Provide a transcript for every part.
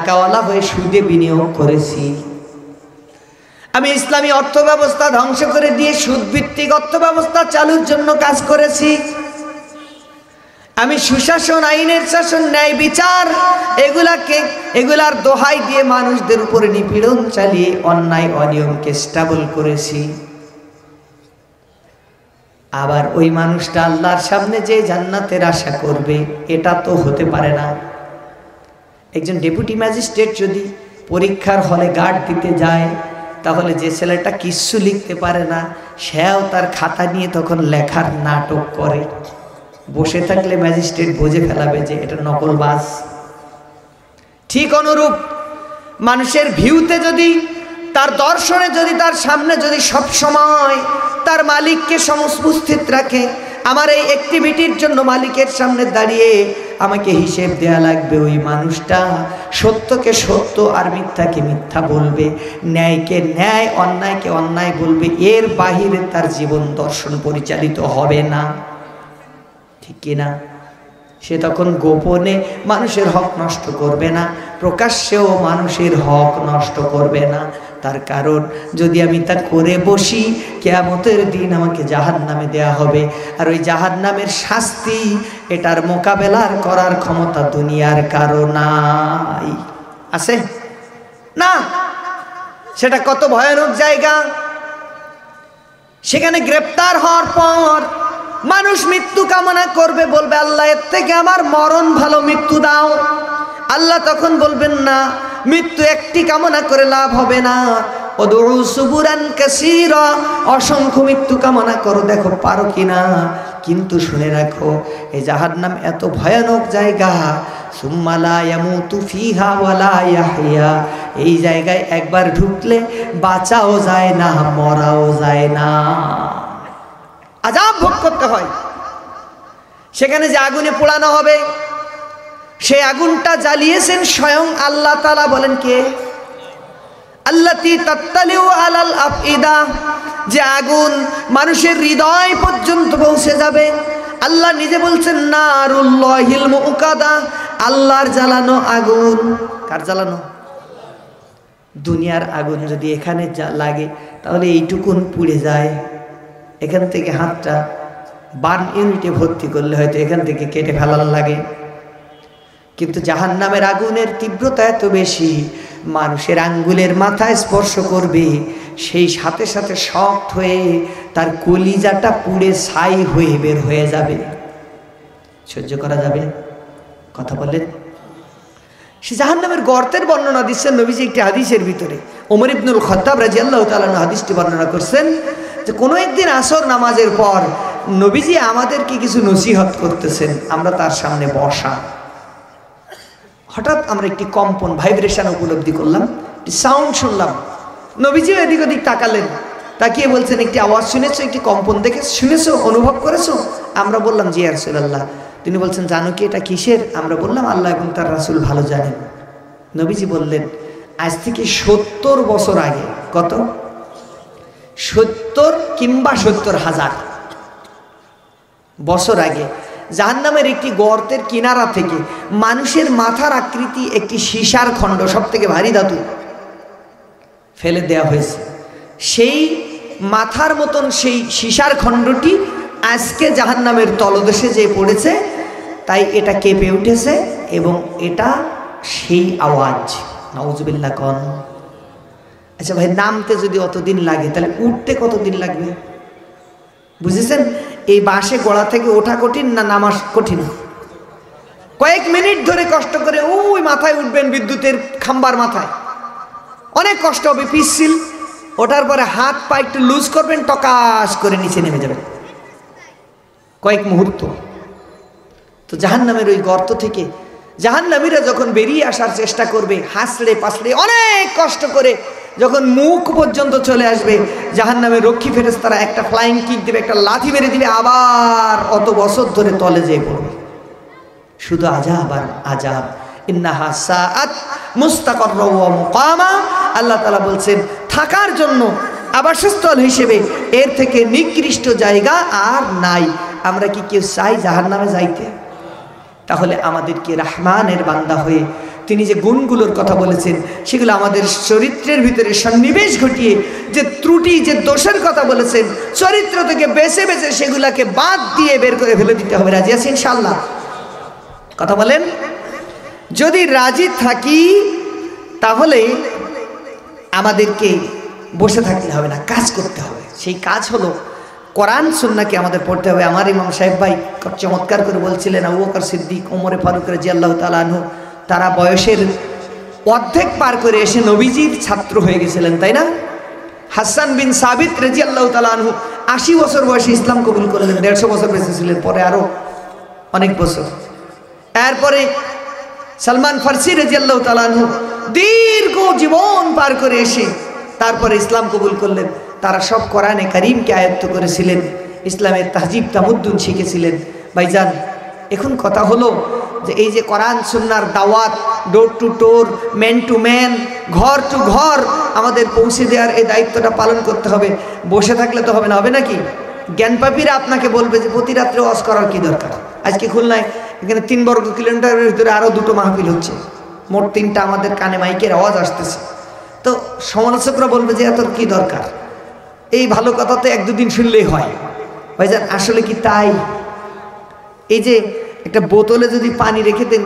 টাকাওয়ালা হয়ে সুদে বিনিয়োগ করেছি, আমি ইসলামী অর্থ ব্যবস্থা ধ্বংস করে দিয়ে সুদভিত্তিক অর্থ ব্যবস্থা চালুর জন্য কাজ করেছি, আমি সুশাসন, আইনের শাসন, ন্যায় বিচার এগুলার দোহাই দিয়ে মানুষদের উপরে নিপীড়ন চালিয়ে অন্যায় অনিয়মকে স্টেবল করেছি। আবার ওই মানুষটা আল্লাহর সামনে যে জান্নাতের আশা করবে, এটা তো হতে পারে না। একজন ডেপুটি ম্যাজিস্ট্রেট যদি পরীক্ষার হলে গার্ড দিতে যায়, তাহলে যে ছেলেটা কিচ্ছু লিখতে পারে না, সেও তার খাতা নিয়ে তখন লেখার নাটক করে। বসে থাকলে ম্যাজিস্ট্রেট বুঝে ফেলাবে যে এটা নকলবাজ। ঠিক অনুরূপ মানুষের ভিউতে যদি, তার দর্শনে যদি, তার সামনে যদি সব সময় তার মালিককে সমুপস্থিত রাখে, আমার এই অ্যাক্টিভিটির জন্য মালিকের সামনে দাঁড়িয়ে আমাকে হিসেব দেয়া লাগবে, ওই মানুষটা সত্যকে সত্য আর মিথ্যাকে মিথ্যা বলবে, ন্যায়কে ন্যায়, অন্যায়কে অন্যায় বলবে, এর বাহিরে তার জীবন দর্শন পরিচালিত হবে না, ঠিক কিনা? সে তখন গোপনে মানুষের হক নষ্ট করবে না, প্রকাশ্যেও মানুষের হক নষ্ট করবে না। তার কারণ যদি আমি তা করে বসি, কিয়ামতের দিন আমাকে জাহান্নামে দেয়া হবে, আর ওই জাহান্নামের শাস্তি, এটার মোকাবেলার করার ক্ষমতা দুনিয়ার কারো নাই। আছে না? সেটা কত ভয়ানক জায়গা। সেখানে গ্রেপ্তার হওয়ার পর মানুষ মৃত্যু কামনা করবে, বলবে আল্লাহ এর থেকে আমার মরণ ভালো, মৃত্যু দাও। আল্লাহ তখন বলবেন না, মৃত্যু একটি কামনা করে লাভ হবে না, উদউ সুবুরান কাসীরা, অসংখ্য মৃত্যু কামনা করো, দেখো পারো কিনা। কিন্তু শুনে রাখো, এই জাহান্নাম এত ভয়ানক জায়গা, সুম্মা লা ইয়ামুতু ফিহা ওয়ালা ইয়াহইয়া, এই জায়গায় একবার ঢুকলে বাঁচাও যায় না, মরাও যায় না, আযাব ভোগ করতে হয়। সেখানে যে আগুনে পোড়ানো হবে, সেই আগুনটা জ্বালিয়েছেন স্বয়ং আল্লাহ তাআলা। বলেন কে? আল্লাতী তাত্তালিউ আলাল আফইদা, যে আগুন মানুষের হৃদয় পর্যন্ত পৌঁছে যাবে। আল্লাহ নিজে বলছেন নারুল্লাহিল মুকাদা, আল্লাহর জ্বালানো আগুন। কার জ্বালানো? দুনিয়ার আগুন যদি এখানে লাগে, তাহলে এইটুকুন পুড়ে যায়। এখান থেকে হাতটা বার্ন ইউনিটে ভর্তি করলে হয়তো এখান থেকে কেটে ফেলার লাগে। কিন্তু জাহান্নামের আগুনের তীব্রতা এত বেশি, মানুষের আঙ্গুলের মাথায় স্পর্শ করবে, সেই সাথে সাথে শক্ত হয়ে তার কলিজাটা পুড়ে ছাই হয়ে বের হয়ে যাবে। সহ্য করা যাবে? কথা বলেন। সে জাহান্নামের গর্তের বর্ণনা দিচ্ছেন নবীজি একটি হাদিসের ভিতরে। ওমর ইবনুল খাত্তাব রাদিয়াল্লাহু তাআলা হাদিসটি বর্ণনা করছেন যে কোনো একদিন আসর নামাজের পর নবীজি আমাদেরকে কিছু নসিহত করতেছেন, আমরা তার সামনে বসা। হঠাৎ আমরা একটি কম্পন, ভাইব্রেশন উপলব্ধি করলাম, একটি সাউন্ড শুনলাম। নবীজিও এদিক ওদিক তাকালেন, তাকিয়ে বলছেন, একটি আওয়াজ শুনেছো, একটি কম্পন দেখে শুনেছো, অনুভব করেছো? আমরা বললাম জি ইয়া রাসূলুল্লাহ। তিনি বলছেন, জানো কি এটা কিসের? আমরা বললাম আল্লাহ এবং তার রাসূল ভালো জানেন। নবীজি বললেন, আজ থেকে 70 বছর আগে, কত? 70 কিংবা 70,000 বছর আগে জাহান্নামের একটি গর্তের কিনারা থেকে মানুষের মাথার আকৃতি একটি সীসার খণ্ড, সব থেকে ভারী ধাতু, ফেলে দেওয়া হয়েছে। সেই মাথার মতন সেই সীসার খণ্ডটি আজকে জাহান্নামের তলদেশে যে পড়েছে, তাই এটা কেঁপে উঠেছে এবং এটা সেই আওয়াজ। নাউজুবিল্লাহ কন। আচ্ছা ভাই, নামতে যদি অতদিন লাগে, তাহলে উঠতে কতদিন লাগবে? বুঝেছেন? এই বাসে গোড়া থেকে ওঠা কঠিন না নামা কঠিন? কয়েক মিনিট ধরে কষ্ট করে ওই মাথায় উঠবেন, বিদ্যুতের খাম্বার মাথায়, অনেক কষ্ট হবে, পিচ্ছিল। ওঠার পরে হাত পা একটু লুজ করবেন, টকাস করে নিচে নেমে যাবেন, কয়েক মুহূর্ত। তো জাহান্নামের ওই গর্ত থেকে জাহান্নামীরা যখন বেরিয়ে আসার চেষ্টা করবে, হাসড়ে পাসড়ে অনেক কষ্ট করে, যখন মুখ পর্যন্ত চলে আসবে, জাহান্নামের রক্ষী ফেরেশতারা একটা ফ্লাইং কিক দেবে, একটা লাথি মেরে দিবে, আবার অত বছর ধরে তলে যেয়ে পড়বে। শুধু আযাব আর আযাব। ইন্নাহা সাআত মুস্তাকাররা ওয়া মুকামা, আল্লাহ তাআলা বলছেন থাকার জন্য আবাসস্থল হিসেবে এর থেকে নিকৃষ্ট জায়গা আর নাই। আমরা কি কেউ চাই জাহান্নামে যাইতে? তাহলে আমাদেরকে রহমানের বান্দা হয়ে তিনি যে গুণগুলোর কথা বলেছেন সেগুলো আমাদের চরিত্রের ভিতরে সন্নিবেশ ঘটিয়ে যে ত্রুটি যে দোষের কথা বলেছেন চরিত্র থেকে বেছে বেছে সেগুলাকে বাদ দিয়ে বের করে ফেলে দিতে হবে। রাজি আছেন ইনশাআল্লাহ? কথা বলেন। যদি রাজি থাকি তাহলে আমাদেরকে বসে থাকলে হবে না, কাজ করতে হবে। সেই কাজ হলো কোরআন সুন্নাহকে আমাদের পড়তে হবে। আমার ইমাম সাহেব ভাই খুব চমৎকার করে বলছিলেন, আবু বকর সিদ্দিক, ওমরে ফারুক রাদিয়াল্লাহু তাআলা আনহু তারা বয়সের অর্ধেক পার করে এসে নবীজির ছাত্র হয়ে গেছিলেন, তাই না? হাসান বিন সাবিত রাদিয়াল্লাহু তাআলা আনহু 80 বছর বয়সে ইসলাম কবুল করলেন, 150 বছর বেঁচে ছিলেন, পরে আরো অনেক বছর। এরপরে সালমান ফারসি রাদিয়াল্লাহু তাআলা আনহু দীর্ঘ জীবন পার করে এসে তারপরে ইসলাম কবুল করলেন। তারা সব কোরআনে কারীমকে আয়ত্ত করেছিলেন, ইসলামের তাহজিব তামুদ্দুন শিখেছিলেন। ভাইজান, এখন কথা হলো যে এই যে কোরআন সুন্নাহর দাওয়াত door to door, man to man, ঘর টু ঘর আমাদের পৌঁছে দেওয়ার এই দায়িত্বটা পালন করতে হবে। বসে থাকলে তো হবে না, হবে নাকি? জ্ঞানপাপীরা আপনাকে বলবে যে প্রতি রাত্রে ওয়াজ করার কি দরকার? আজকে খুলনায় এখানে 3 বর্গ কিলোমিটারের ভিতরে আরও 2টো মাহফিল হচ্ছে, মোট 3টা আমাদের কানে মাইকের আওয়াজ আসতেছে। তো সমালোচকরা বলবে যে এত কি দরকার? এই ভালো কথা তো 1-2 দিন শুনলেই হয়। ভাইজান, আসলে কি তাই? এই যে একটা বোতলে যদি পানি রেখে দেন,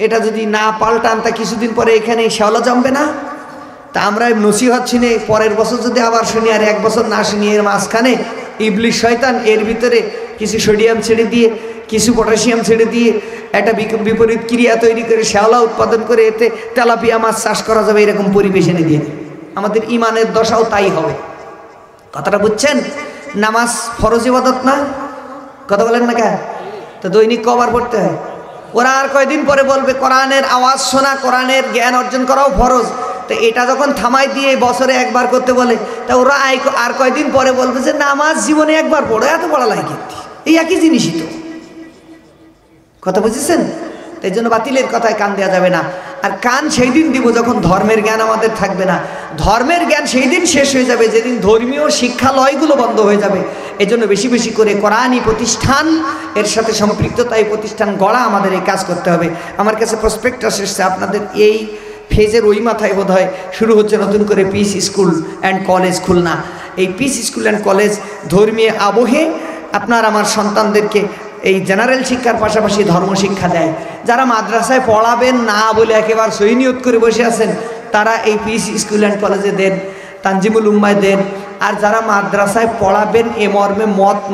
এটা যদি না পাল্টান তা কিছুদিন পরে এখানে শ্যাওলা জমবে না? তা আমরা নসিহত শুনে পরের বছর যদি আবার শুনি আর 1 বছর না শুনি, এর মাঝখানে ইবলিশ শয়তান এর ভিতরে কিছু সোডিয়াম ছেড়ে দিয়ে কিছু পটাশিয়াম ছেড়ে দিয়ে একটা বিপরীত ক্রিয়া তৈরি করে শ্যাওলা উৎপাদন করে এতে তেলাপিয়া মাছ চাষ করা যাবে, এরকম পরিবেশ এনে দিয়ে আমাদের ইমানের দশাও তাই হবে। কথাটা বুঝছেন? নামাজ ফরজ ইবাদত না? কথা বলেন না কেন? তো দৈনিক কবার পড়তে হয়? ওরা আর কয়দিন পরে বলবে কোরআনের আওয়াজ শোনা, কোরআনের জ্ঞান অর্জন করাও ফরজ। তো এটা যখন থামাই দিয়ে বছরে 1 বার করতে বলে, তা ওরা আর কয়দিন পরে বলবে যে নামাজ জীবনে 1 বার পড়ো, এত পড়া লাগে। এই একই জিনিসই তো। কথা বুঝেছেন? এই জন্য বাতিলের কথায় কান দেওয়া যাবে না। আর কান সেই দিন দিব যখন ধর্মের জ্ঞান আমাদের থাকবে না। ধর্মের জ্ঞান সেই দিন শেষ হয়ে যাবে যেদিন ধর্মীয় শিক্ষালয়গুলো বন্ধ হয়ে যাবে। এই জন্য বেশি বেশি করে কোরআনী প্রতিষ্ঠান, এর সাথে সম্পৃক্ততা, এই প্রতিষ্ঠান গড়া আমাদের এই কাজ করতে হবে। আমার কাছে প্রসপেক্টাস এসছে, আপনাদের এই ফেজের ওই মাথায় বোধ হয় শুরু হচ্ছে নতুন করে piece school and college Khulna. এই পিস স্কুল অ্যান্ড কলেজ ধর্মীয় আবহে আপনার আমার সন্তানদেরকে এই জেনারেল শিক্ষার পাশাপাশি ধর্মশিক্ষা দেয়। যারা মাদ্রাসায় পড়াবেন না বলে একেবারে সই নিয়ত করে বসে আছেন, তারা এই পিস স্কুল অ্যান্ড কলেজে দেন, তানজিমুল উম্মায় দেন। আর যারা মাদ্রাসায় পড়াবেন এ মর্মে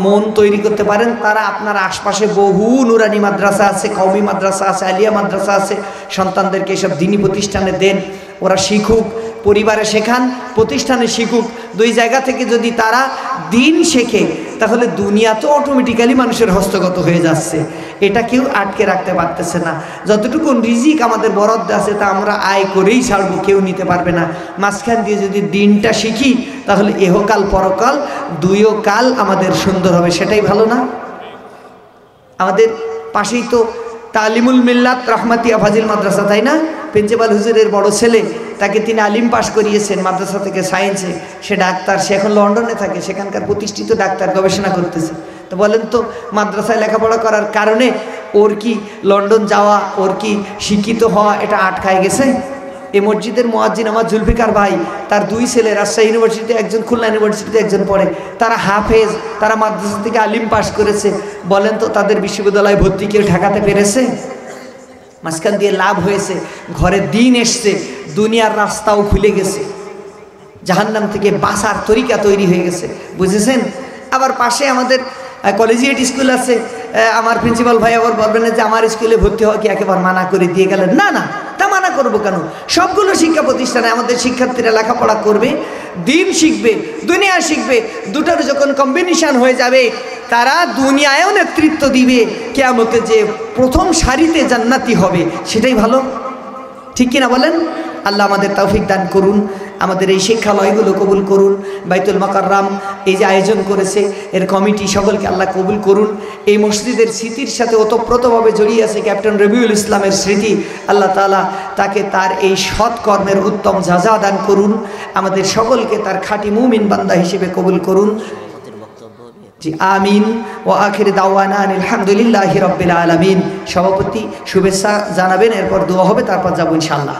মন তৈরি করতে পারেন, তারা আপনার আশপাশে বহু নুরানি মাদ্রাসা আছে, কওমি মাদ্রাসা আছে, আলিয়া মাদ্রাসা আছে, সন্তানদেরকে এসব দিনী প্রতিষ্ঠানে দেন। ওরা শিখুক, পরিবারে শেখান, প্রতিষ্ঠানে শিখুক। 2 জায়গা থেকে যদি তারা দিন শেখে তাহলে দুনিয়া তো অটোমেটিক্যালি মানুষের হস্তগত হয়ে যাচ্ছে। এটা কেউ আটকে রাখতে পারতেছে না। যতটুকু রিজিক আমাদের বরাদ্দ আছে তা আমরা আয় করেই ছাড়বো, কেউ নিতে পারবে না। মাঝখান দিয়ে যদি দিনটা শিখি তাহলে এহকাল পরকাল 2ও কাল আমাদের সুন্দর হবে। সেটাই ভালো না? আমাদের পাশেই তো তালিমুল মিল্লাত রাহমাতিয়া ফাজিল মাদ্রাসা, তাই না? প্রিন্সিপাল হুজুরের বড় ছেলে, তাকে তিনি আলিম পাস করিয়েছেন মাদ্রাসা থেকে সায়েন্সে। সে ডাক্তার, সে এখন লন্ডনে থাকে, সেখানকার প্রতিষ্ঠিত ডাক্তার, গবেষণা করতেছে। তো বলেন তো, মাদ্রাসায় লেখাপড়া করার কারণে ওর কি লন্ডন যাওয়া, ওর কি শিক্ষিত হওয়া এটা আটকায় গেছে? এই মসজিদের মুয়াজ্জিন আমার জুলফিকার ভাই, তার 2 ছেলে রাজশাহী ইউনিভার্সিটিতে, একজন খুলনা ইউনিভার্সিটিতে একজন পড়ে। তারা হাফেজ, তারা মাদ্রাসা থেকে আলিম পাস করেছে। বলেন তো, তাদের বিশ্ববিদ্যালয়ে ভর্তি কেউ ঠেকাতে পেরেছে? মাঝখান দিয়ে লাভ হয়েছে, ঘরে দিন এসছে, দুনিয়ার রাস্তাও খুলে গেছে, জাহান্নাম থেকে বাঁচার তরিকা তৈরি হয়ে গেছে। বুঝেছেন? আবার পাশে আমাদের কলেজিয়েট স্কুল আছে। আমার প্রিন্সিপাল ভাই আবার বলবেন যে আমার স্কুলে ভর্তি হওয়া কি একেবারে মানা করে দিয়ে গেলেন? না না, তা মানা করবো কেন? সবগুলো শিক্ষা প্রতিষ্ঠানে আমাদের শিক্ষার্থীরা লেখাপড়া করবে, দিন শিখবে, দুনিয়া শিখবে। দুটোর যখন কম্বিনেশন হয়ে যাবে, তারা দুনিয়ায়ও নেতৃত্ব দিবে, কিয়ামতে যে প্রথম সারিতে জান্নাতি হবে, সেটাই ভালো। ঠিক কিনা বলেন? আল্লাহ আমাদের তৌফিক দান করুন, আমাদের এই শিক্ষালয়গুলো কবুল করুন। বাইতুল মুকাররম এই যে আয়োজন করেছে, এর কমিটি, সকলকে আল্লাহ কবুল করুন। এই মসজিদের স্মৃতির সাথে ওতপ্রোতভাবে জড়িয়ে আছে ক্যাপ্টেন রবিউল ইসলামের স্মৃতি। আল্লাহ তাআলা তাকে তার এই সৎ কর্মের উত্তম জাযা দান করুন। আমাদের সকলকে তার খাঁটি মুমিন বান্দা হিসেবে কবুল করুন। জি আমিন। ও আখির দাওয়ানা আলহামদুলিল্লাহি রাব্বিল আলামিন। সভাপতি শুভেচ্ছা জানাবেন, এরপর দোয়া হবে, তারপর যাবো ইনশাআল্লাহ।